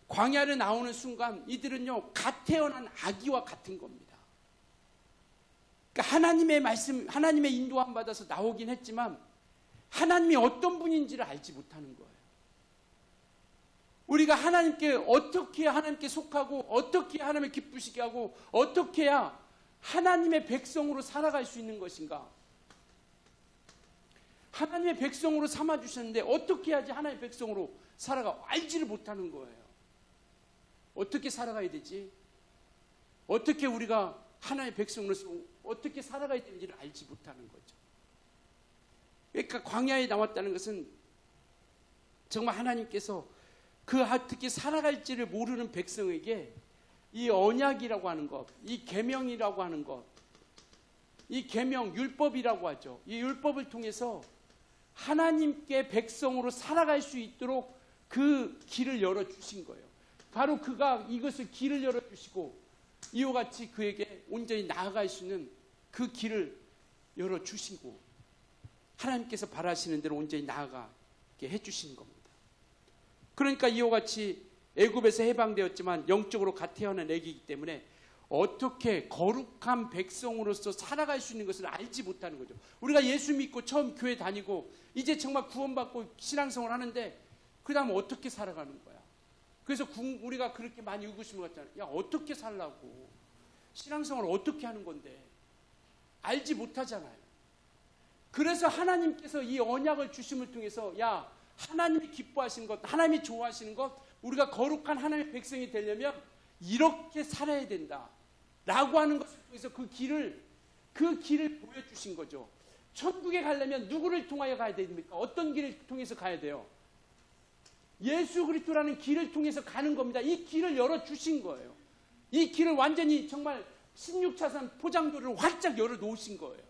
광야를 나오는 순간 이들은요, 갓 태어난 아기와 같은 겁니다. 그러니까 하나님의 말씀, 하나님의 인도함 받아서 나오긴 했지만 하나님이 어떤 분인지를 알지 못하는 거예요. 우리가 어떻게 하나님께 속하고 어떻게 하나님을 기쁘시게 하고 어떻게 해야 하나님의 백성으로 살아갈 수 있는 것인가? 하나님의 백성으로 삼아주셨는데 어떻게 해야지 하나님의 백성으로 알지를 못하는 거예요. 어떻게 살아가야 되지? 어떻게 우리가 하나님의 백성으로서 어떻게 살아가야 되는지를 알지 못하는 거죠. 그러니까 광야에 나왔다는 것은 정말 하나님께서 그 어떻게 살아갈지를 모르는 백성에게 이 언약이라고 하는 것, 이 계명이라고 하는 것, 이 계명, 율법이라고 하죠. 이 율법을 통해서 하나님께 백성으로 살아갈 수 있도록 그 길을 열어주신 거예요. 바로 그가 이것을 길을 열어주시고 이와 같이 그에게 온전히 나아갈 수 있는 그 길을 열어주시고 하나님께서 바라시는 대로 온전히 나아가게 해주신 겁니다. 그러니까 이와 같이 애굽에서 해방되었지만 영적으로 갓 태어난 애기이기 때문에 어떻게 거룩한 백성으로서 살아갈 수 있는 것을 알지 못하는 거죠. 우리가 예수 믿고 처음 교회 다니고 이제 정말 구원받고 신앙생활 하는데 그 다음 어떻게 살아가는 거야. 그래서 우리가 그렇게 많이 의구심을 갖잖아요. 야, 어떻게 살라고. 신앙생활을 어떻게 하는 건데. 알지 못하잖아요. 그래서 하나님께서 이 언약을 주심을 통해서 야, 하나님이 기뻐하시는 것, 하나님이 좋아하시는 것, 우리가 거룩한 하나님의 백성이 되려면 이렇게 살아야 된다 라고 하는 것을 통해서 그 길을 보여주신 거죠. 천국에 가려면 누구를 통하여 가야 됩니까? 어떤 길을 통해서 가야 돼요? 예수 그리스도라는 길을 통해서 가는 겁니다. 이 길을 열어주신 거예요. 이 길을 완전히 정말 16차선 포장도를 활짝 열어놓으신 거예요.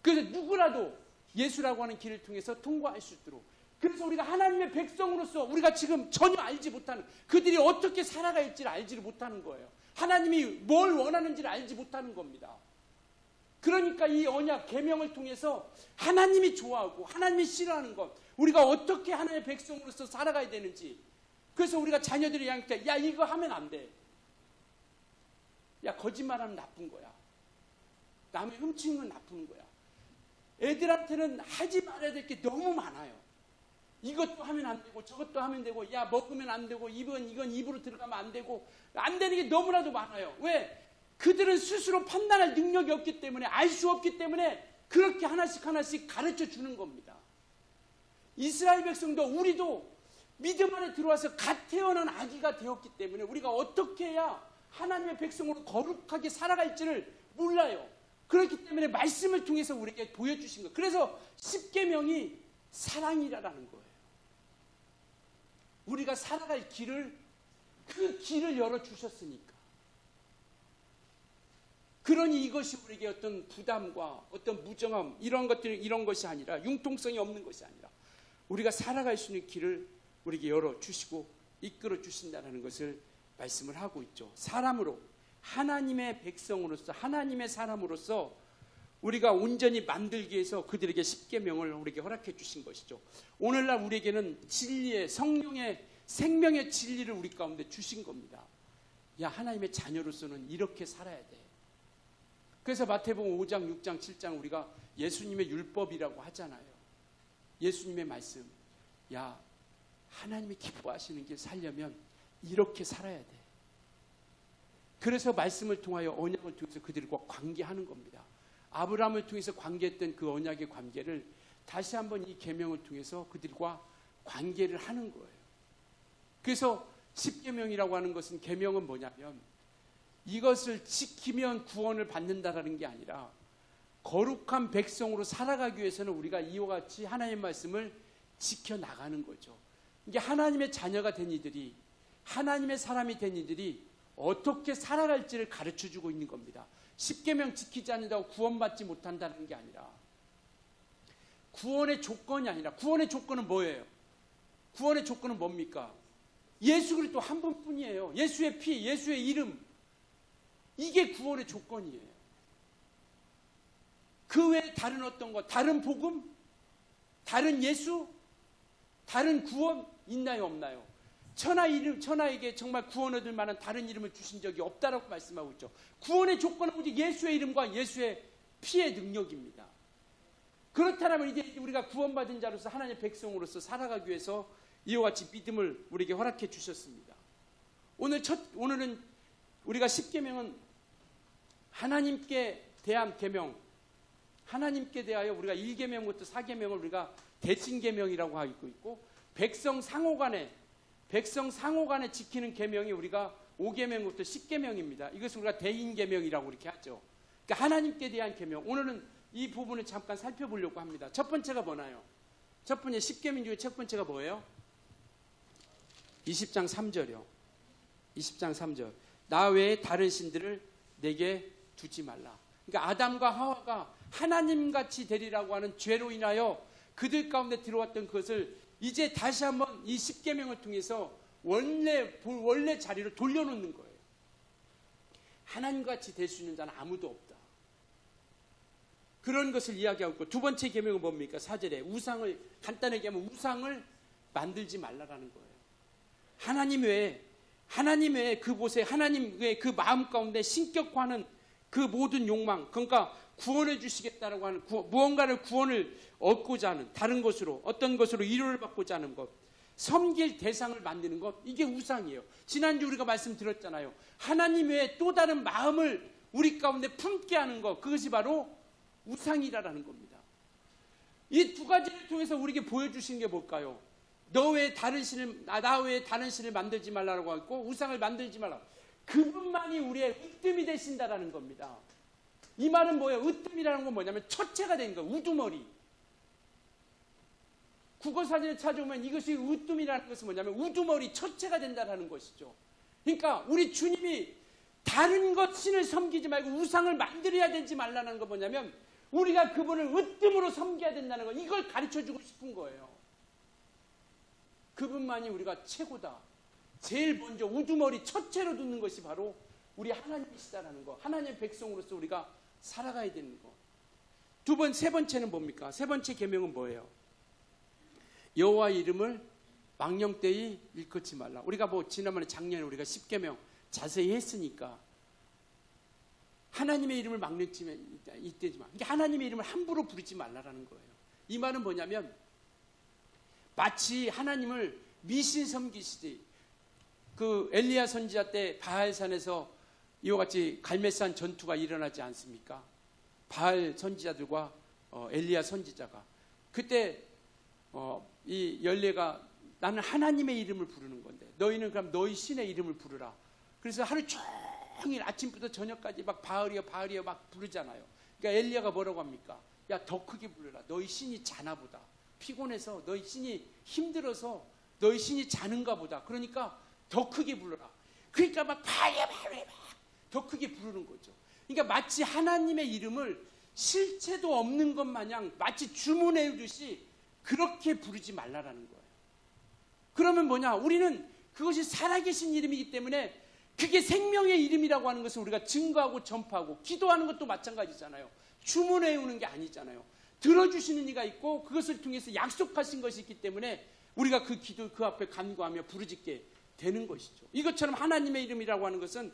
그래서 누구라도 예수라고 하는 길을 통해서 통과할 수 있도록. 그래서 우리가 하나님의 백성으로서 우리가 지금 전혀 알지 못하는, 그들이 어떻게 살아갈지를 알지를 못하는 거예요. 하나님이 뭘 원하는지를 알지 못하는 겁니다. 그러니까 이 언약 계명을 통해서 하나님이 좋아하고 하나님이 싫어하는 것, 우리가 어떻게 하나님의 백성으로서 살아가야 되는지. 그래서 우리가 자녀들이 양할 때 야, 이거 하면 안 돼. 야, 거짓말하면 나쁜 거야. 남의 훔치는 건 나쁜 거야. 애들한테는 하지 말아야 될 게 너무 많아요. 이것도 하면 안 되고 저것도 하면 되고 야, 먹으면 안 되고 이건 입으로 들어가면 안 되고 안 되는 게 너무나도 많아요. 왜? 그들은 스스로 판단할 능력이 없기 때문에, 알 수 없기 때문에 그렇게 하나씩 하나씩 가르쳐 주는 겁니다. 이스라엘 백성도 우리도 믿음 안에 들어와서 갓 태어난 아기가 되었기 때문에 우리가 어떻게 해야 하나님의 백성으로 거룩하게 살아갈지를 몰라요. 그렇기 때문에 말씀을 통해서 우리에게 보여주신 거예요. 그래서 십계명이 사랑이라는 거예요. 우리가 살아갈 길을, 그 길을 열어주셨으니까. 그러니 이것이 우리에게 어떤 부담과 어떤 무정함, 이런 것이 아니라, 융통성이 없는 것이 아니라 우리가 살아갈 수 있는 길을 우리에게 열어주시고 이끌어 주신다는 것을 말씀을 하고 있죠. 사람으로, 하나님의 백성으로서, 하나님의 사람으로서 우리가 온전히 만들기 위해서 그들에게 십계명을 우리에게 허락해 주신 것이죠. 오늘날 우리에게는 진리의, 성령의, 생명의 진리를 우리 가운데 주신 겁니다. 야, 하나님의 자녀로서는 이렇게 살아야 돼. 그래서 마태복음 5장, 6장, 7장 우리가 예수님의 율법이라고 하잖아요. 예수님의 말씀. 야, 하나님이 기뻐하시는 길 살려면 이렇게 살아야 돼. 그래서 말씀을 통하여 언약을 통해서 그들과 관계하는 겁니다. 아브라함을 통해서 관계했던 그 언약의 관계를 다시 한번 이 계명을 통해서 그들과 관계를 하는 거예요. 그래서 십계명이라고 하는 것은, 계명은 뭐냐면 이것을 지키면 구원을 받는다라는 게 아니라 거룩한 백성으로 살아가기 위해서는 우리가 이와 같이 하나님의 말씀을 지켜나가는 거죠. 이게 하나님의 자녀가 된 이들이, 하나님의 사람이 된 이들이 어떻게 살아갈지를 가르쳐주고 있는 겁니다. 십계명 지키지 않는다고 구원받지 못한다는 게 아니라, 구원의 조건이 아니라, 구원의 조건은 뭐예요? 구원의 조건은 뭡니까? 예수 그리스도 한 분뿐이에요. 예수의 피, 예수의 이름, 이게 구원의 조건이에요. 그 외에 다른 어떤 것, 다른 복음, 다른 예수, 다른 구원 있나요, 없나요? 천하에게 정말 구원 얻을 만한 다른 이름을 주신 적이 없다라고 말씀하고 있죠. 구원의 조건은 오직 예수의 이름과 예수의 피의 능력입니다. 그렇다면 이제 우리가 구원받은 자로서 하나님의 백성으로서 살아가기 위해서 이와 같이 믿음을 우리에게 허락해 주셨습니다. 오늘은 우리가 십계명은 하나님께 대한 계명, 하나님께 대하여 우리가 1계명부터 4계명을 우리가 대신계명이라고 하고 있고, 백성 상호 간에 지키는 계명이 우리가 5계명부터 10계명입니다. 이것을 우리가 대인계명이라고 이렇게 하죠. 그러니까 하나님께 대한 계명. 오늘은 이 부분을 잠깐 살펴보려고 합니다. 첫 번째가 뭐나요? 첫 번째 10계명 중에 첫 번째가 뭐예요? 20장 3절이요. 20장 3절. 나 외에 다른 신들을 내게 두지 말라. 그러니까 아담과 하와가 하나님같이 되리라고 하는 죄로 인하여 그들 가운데 들어왔던 것을 이제 다시 한번 이 10계명을 통해서 원래 자리로 돌려놓는 거예요. 하나님같이 될 수 있는 자는 아무도 없다. 그런 것을 이야기하고 있고, 두 번째 계명은 뭡니까? 4절에 우상을, 간단하게 하면 우상을 만들지 말라라는 거예요. 하나님 외에 그곳에 하나님 외에 그 마음 가운데 신격화하는 그 모든 욕망, 그러니까 구원해 주시겠다라고 하는 무언가를 구원을 얻고자 하는 다른 것으로 어떤 것으로 위로를 받고자 하는 것, 섬길 대상을 만드는 것, 이게 우상이에요. 지난주 우리가 말씀드렸잖아요. 하나님 외에 또 다른 마음을 우리 가운데 품게 하는 것, 그것이 바로 우상이라는 겁니다. 이 두 가지를 통해서 우리에게 보여주신 게 뭘까요? 나 외에 다른 신을 만들지 말라고 했고, 우상을 만들지 말라. 그분만이 우리의 으뜸이 되신다라는 겁니다. 이 말은 뭐예요? 으뜸이라는 건 뭐냐면 처체가 된 거예요. 우두머리. 국어사전에 찾아오면 이것이 으뜸이라는 것은 뭐냐면 우두머리, 처체가 된다라는 것이죠. 그러니까 우리 주님이 다른 것 신을 섬기지 말고 우상을 만들어야 되지 말라는 건 뭐냐면 우리가 그분을 으뜸으로 섬겨야 된다는 거, 이걸 가르쳐주고 싶은 거예요. 그분만이 우리가 최고다. 제일 먼저 우두머리 첫째로 두는 것이 바로 우리 하나님이시다라는 거, 하나님의 백성으로서 우리가 살아가야 되는 거. 세 번째는 뭡니까? 세 번째 계명은 뭐예요? 여호와의 이름을 망령되이 일컫지 말라. 우리가 지난번에 작년에 우리가 10계명 자세히 했으니까 하나님의 이름을 망령치면 이때지만, 그러니까 하나님의 이름을 함부로 부르지 말라라는 거예요. 이 말은 뭐냐면 마치 하나님을 미신 섬기시듯이, 그 엘리야 선지자 때 바알산에서 이와 같이 갈멜산 전투가 일어나지 않습니까? 바알 선지자들과 엘리야 선지자가, 그때 이 열례가 나는 하나님의 이름을 부르는 건데 너희는 그럼 너희 신의 이름을 부르라. 그래서 하루 종일 아침부터 저녁까지 막 바알이여 막 부르잖아요. 그러니까 엘리야가 뭐라고 합니까? 야, 더 크게 부르라. 너희 신이 자나 보다. 피곤해서 너희 신이 힘들어서 너희 신이 자는가 보다. 그러니까 더 크게 불러라. 그러니까 막 더 크게 부르는 거죠. 그러니까 마치 하나님의 이름을 실체도 없는 것 마냥 마치 주문해 주듯이 그렇게 부르지 말라라는 거예요. 그러면 뭐냐? 우리는 그것이 살아계신 이름이기 때문에 그게 생명의 이름이라고 하는 것을 우리가 증거하고 전파하고, 기도하는 것도 마찬가지잖아요. 주문해 오는 게 아니잖아요. 들어주시는 이가 있고 그것을 통해서 약속하신 것이 있기 때문에 우리가 그 기도 그 앞에 간구하며 부르짖게 되는 것이죠. 이것처럼 하나님의 이름이라고 하는 것은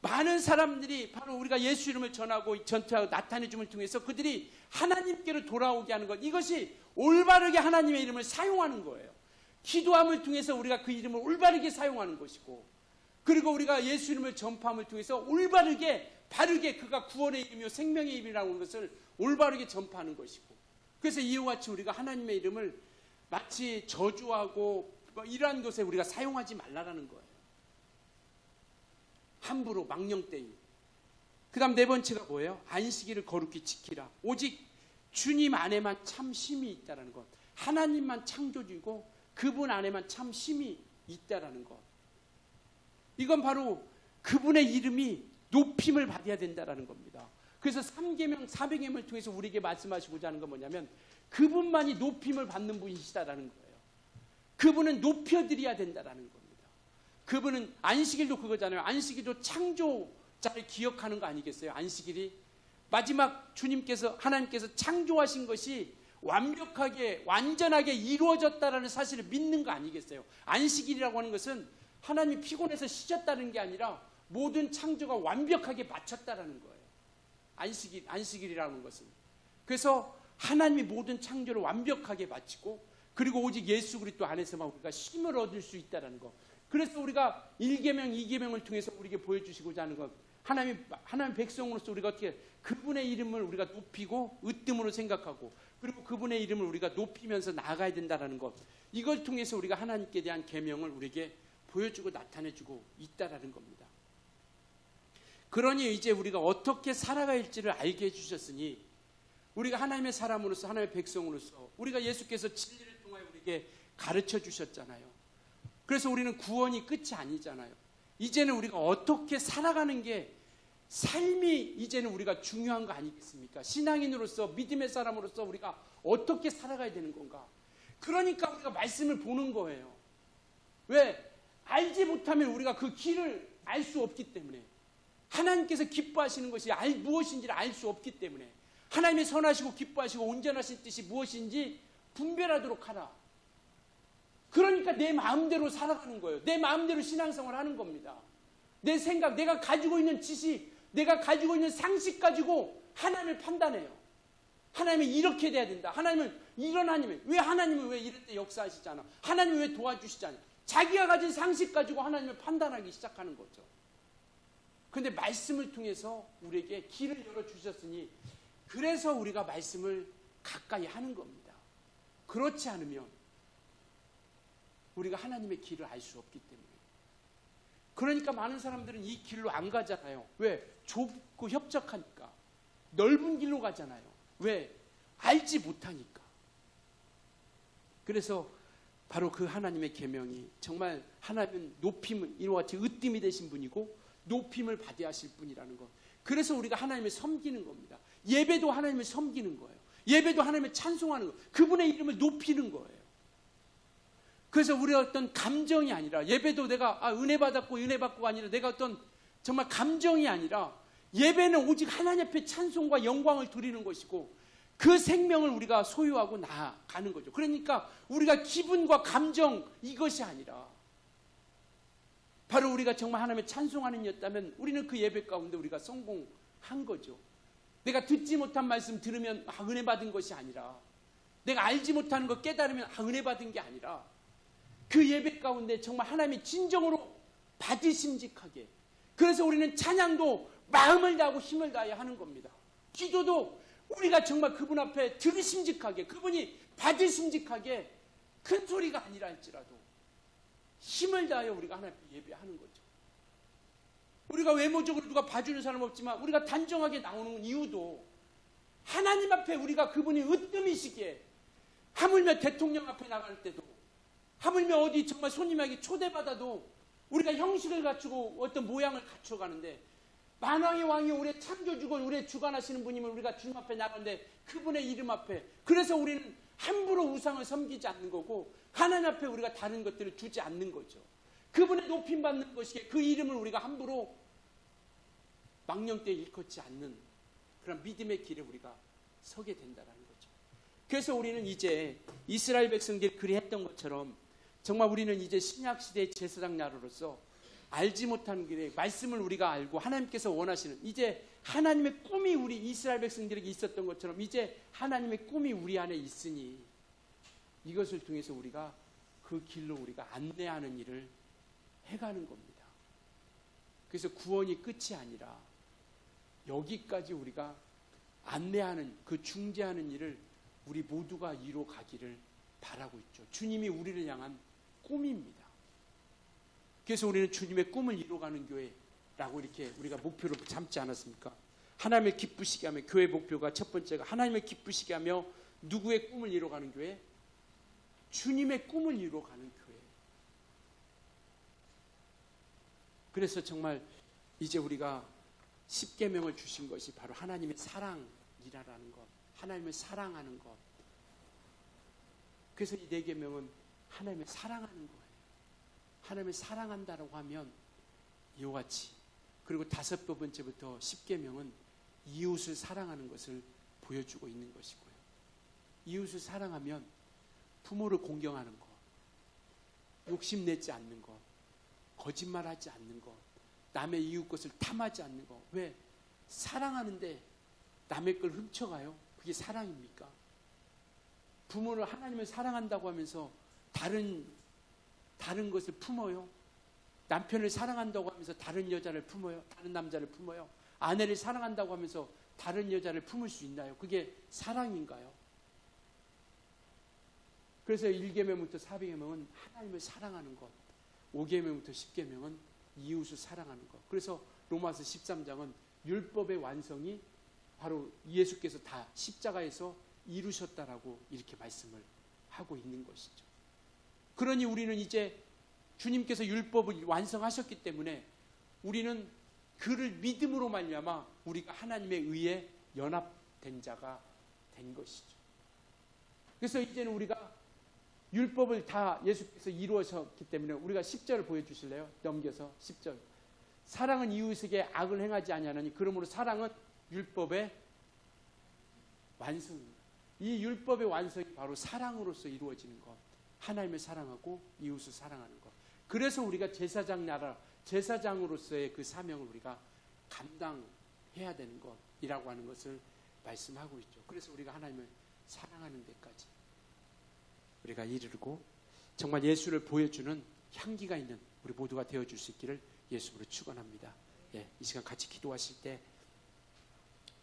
많은 사람들이 바로 우리가 예수 이름을 전하고 전투하고 나타내 줌을 통해서 그들이 하나님께로 돌아오게 하는 것, 이것이 올바르게 하나님의 이름을 사용하는 거예요. 기도함을 통해서 우리가 그 이름을 올바르게 사용하는 것이고, 그리고 우리가 예수 이름을 전파함을 통해서 올바르게 바르게 그가 구원의 이름이요 생명의 이름이라고 하는 것을 올바르게 전파하는 것이고, 그래서 이와 같이 우리가 하나님의 이름을 마치 저주하고 이러한 것에 우리가 사용하지 말라라는 거예요. 함부로 망령되이. 그 다음 네 번째가 뭐예요? 안식일을 거룩히 지키라. 오직 주님 안에만 참 쉼이 있다는 것. 하나님만 창조주이고 그분 안에만 참 쉼이 있다는 것. 이건 바로 그분의 이름이 높임을 받아야 된다는 겁니다. 그래서 3계명, 400계명을 통해서 우리에게 말씀하시고자 하는 건 뭐냐면 그분만이 높임을 받는 분이시다라는 거예요. 그분은 높여드려야 된다는 겁니다. 그분은 안식일도 그거잖아요. 안식일도 창조자를 기억하는 거 아니겠어요? 안식일이 마지막 주님께서 하나님께서 창조하신 것이 완벽하게 완전하게 이루어졌다라는 사실을 믿는 거 아니겠어요? 안식일이라고 하는 것은 하나님이 피곤해서 쉬셨다는 게 아니라 모든 창조가 완벽하게 마쳤다라는 거예요. 안식일이라는 것은. 그래서 하나님이 모든 창조를 완벽하게 마치고, 그리고 오직 예수 그리스도 안에서만 우리가 쉼을 얻을 수 있다는 것. 그래서 우리가 1계명, 2계명을 통해서 우리에게 보여주시고자 하는 것, 하나님 백성으로서 우리가 어떻게 그분의 이름을 우리가 높이고 으뜸으로 생각하고, 그리고 그분의 이름을 우리가 높이면서 나아가야 된다는 것, 이걸 통해서 우리가 하나님께 대한 계명을 우리에게 보여주고 나타내주고 있다라는 겁니다. 그러니 이제 우리가 어떻게 살아가야 할지를 알게 해주셨으니 우리가 하나님의 사람으로서 하나님의 백성으로서 우리가 예수께서 진리를 통하여 우리에게 가르쳐 주셨잖아요. 그래서 우리는 구원이 끝이 아니잖아요. 이제는 우리가 어떻게 살아가는 게 삶이 이제는 우리가 중요한 거 아니겠습니까? 신앙인으로서 믿음의 사람으로서 우리가 어떻게 살아가야 되는 건가? 그러니까 우리가 말씀을 보는 거예요. 왜? 알지 못하면 우리가 그 길을 알 수 없기 때문에 하나님께서 기뻐하시는 것이 무엇인지를 알 수 없기 때문에 하나님의 선하시고 기뻐하시고 온전하신 뜻이 무엇인지 분별하도록 하라. 그러니까 내 마음대로 살아가는 거예요. 내 마음대로 신앙생활을 하는 겁니다. 내 생각, 내가 가지고 있는 지식, 내가 가지고 있는 상식 가지고 하나님을 판단해요. 하나님은 이렇게 돼야 된다. 하나님은 이런 하나님은 왜 이럴 때 역사하시잖아. 하나님은 왜 도와주시잖아요. 자기가 가진 상식 가지고 하나님을 판단하기 시작하는 거죠. 그런데 말씀을 통해서 우리에게 길을 열어주셨으니 그래서 우리가 말씀을 가까이 하는 겁니다. 그렇지 않으면 우리가 하나님의 길을 알 수 없기 때문에. 그러니까 많은 사람들은 이 길로 안 가잖아요. 왜? 좁고 협착하니까. 넓은 길로 가잖아요. 왜? 알지 못하니까. 그래서 바로 그 하나님의 계명이 정말 하나님은 높임을 이와 같이 으뜸이 되신 분이고 높임을 받아야 하실 분이라는 것. 그래서 우리가 하나님을 섬기는 겁니다. 예배도 하나님을 섬기는 거예요. 예배도 하나님을 찬송하는 거예요. 그분의 이름을 높이는 거예요. 그래서 우리가 어떤 감정이 아니라 예배도 내가 은혜 받았고 은혜 받고가 아니라 내가 어떤 정말 감정이 아니라 예배는 오직 하나님 앞에 찬송과 영광을 드리는 것이고 그 생명을 우리가 소유하고 나아가는 거죠. 그러니까 우리가 기분과 감정 이것이 아니라 바로 우리가 정말 하나님의 찬송하는 이였다면 우리는 그 예배 가운데 우리가 성공한 거죠. 내가 듣지 못한 말씀 들으면 은혜 받은 것이 아니라 내가 알지 못하는 거 깨달으면 은혜 받은 게 아니라 그 예배 가운데 정말 하나님이 진정으로 받으심직하게 그래서 우리는 찬양도 마음을 다하고 힘을 다해야 하는 겁니다. 기도도 우리가 정말 그분 앞에 들으심직하게 그분이 받으심직하게 큰 소리가 아니라 할지라도 힘을 다하여 우리가 하나님 앞에 예배하는 거죠. 우리가 외모적으로 누가 봐주는 사람 없지만 우리가 단정하게 나오는 이유도 하나님 앞에 우리가 그분이 으뜸이시기에 하물며 대통령 앞에 나갈 때도 하물며 어디 정말 손님에게 초대받아도 우리가 형식을 갖추고 어떤 모양을 갖춰가는데 만왕의 왕이 우리의 창조주고 우리의 주관하시는 분이면 우리가 주님 앞에 나가는데 그분의 이름 앞에 그래서 우리는 함부로 우상을 섬기지 않는 거고 하나님 앞에 우리가 다른 것들을 주지 않는 거죠. 그분의 높임 받는 것이기에 그 이름을 우리가 함부로 망령되이 일컫지 않는 그런 믿음의 길에 우리가 서게 된다는 거죠. 그래서 우리는 이제 이스라엘 백성들이 그리했던 것처럼 정말 우리는 이제 신약시대의 제사장 나라로서 알지 못하는 길에 말씀을 우리가 알고 하나님께서 원하시는 이제 하나님의 꿈이 우리 이스라엘 백성들에게 있었던 것처럼 이제 하나님의 꿈이 우리 안에 있으니 이것을 통해서 우리가 그 길로 우리가 안내하는 일을 해가는 겁니다. 그래서 구원이 끝이 아니라 여기까지 우리가 안내하는 그 중재하는 일을 우리 모두가 이루어가기를 바라고 있죠. 주님이 우리를 향한 꿈입니다. 그래서 우리는 주님의 꿈을 이루어가는 교회라고 이렇게 우리가 목표로 삼지 않았습니까? 하나님을 기쁘시게 하며 교회 목표가 첫 번째가 하나님을 기쁘시게 하며 누구의 꿈을 이루어가는 교회? 주님의 꿈을 이루어가는 교회. 그래서 정말 이제 우리가 십계명을 주신 것이 바로 하나님의 사랑이라는 것, 하나님을 사랑하는 것. 그래서 이 네 계명은 하나님을 사랑하는 거예요. 하나님을 사랑한다라고 하면 이와 같이 그리고 다섯 번째부터 십계명은 이웃을 사랑하는 것을 보여주고 있는 것이고요. 이웃을 사랑하면 부모를 공경하는 것, 욕심내지 않는 것, 거짓말하지 않는 것, 남의 이웃 것을 탐하지 않는 것. 왜? 사랑하는데 남의 걸 훔쳐가요? 그게 사랑입니까? 부모를 하나님을 사랑한다고 하면서 다른 것을 품어요? 남편을 사랑한다고 하면서 다른 여자를 품어요? 다른 남자를 품어요? 아내를 사랑한다고 하면서 다른 여자를 품을 수 있나요? 그게 사랑인가요? 그래서 1계명부터 4계명은 하나님을 사랑하는 것, 5계명부터 10계명은 이웃을 사랑하는 것. 그래서 로마서 13장은 율법의 완성이 바로 예수께서 다 십자가에서 이루셨다라고 이렇게 말씀을 하고 있는 것이죠. 그러니 우리는 이제 주님께서 율법을 완성하셨기 때문에 우리는 그를 믿음으로 말미암아 우리가 하나님의 의에 연합된 자가 된 것이죠. 그래서 이제는 우리가 율법을 다 예수께서 이루셨기 때문에 우리가 10절을 보여주실래요? 넘겨서 10절. 사랑은 이웃에게 악을 행하지 아니하느니 그러므로 사랑은 율법의 완성입니다. 이 율법의 완성이 바로 사랑으로서 이루어지는 것. 하나님을 사랑하고 이웃을 사랑하는 것. 그래서 우리가 제사장 나라, 제사장으로서의 그 사명을 우리가 감당해야 되는 것이라고 하는 것을 말씀하고 있죠. 그래서 우리가 하나님을 사랑하는 데까지 우리가 이르고 정말 예수를 보여주는 향기가 있는 우리 모두가 되어줄 수 있기를 예수로 축원합니다. 예, 이 시간 같이 기도하실 때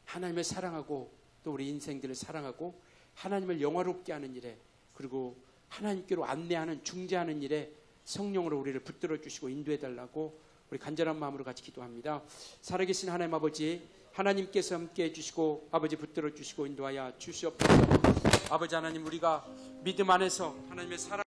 하나님을 사랑하고 또 우리 인생들을 사랑하고 하나님을 영화롭게 하는 일에 그리고 하나님께로 안내하는 중재하는 일에 성령으로 우리를 붙들어 주시고 인도해 달라고 우리 간절한 마음으로 같이 기도합니다. 살아계신 하나님 아버지, 하나님께서 함께 해주시고 아버지 붙들어 주시고 인도하여 주시옵소서. 아버지 하나님, 우리가 믿음 안에서 하나님의 사랑